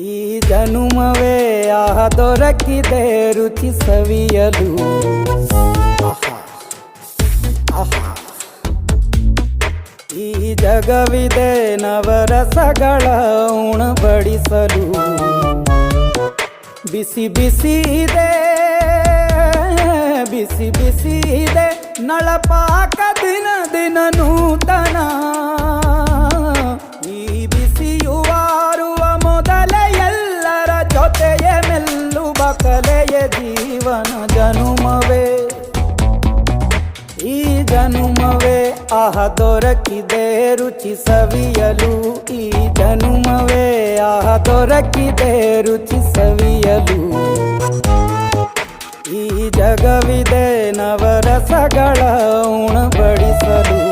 ಈ ಜನುಮವೇ ಆಹ ದೊರಕಿದೆ ರುಚಿ ಸವಿಯಲು. ಈ ಜಗವಿದೆ ನವರಸಗಳ ಉಣಬಡಿಸಲು. ಬಿಸಿ ಬಿಸಿ ಇದೆ, ಬಿಸಿ ಬಿಸಿ ಇದೆ ನಳಪಾಕ ದಿನ ದಿನ ನೂತನ. ಈ ಬಿಸಿಯುವಾರುವ ಮೊದಲೇ ಎಲ್ಲರ ಜೊತೆಯೇ ಮೆಲ್ಲುವ ಕಲೆಯ ಜೀವನ ಜನುಮವೇ. ಈ ಜನುಮವೇ ಆಹ ದೊರಕಿದೆ ರುಚಿ ಸವಿಯಲು. ಈ ಜನುಮವೇ ಆಹ ದೊರಕಿದೆ ರುಚಿ ಸವಿಯಲು. ಈ ಜಗವಿದೆ ನವರಸಗಳ ಉಣಬಡಿಸಲು.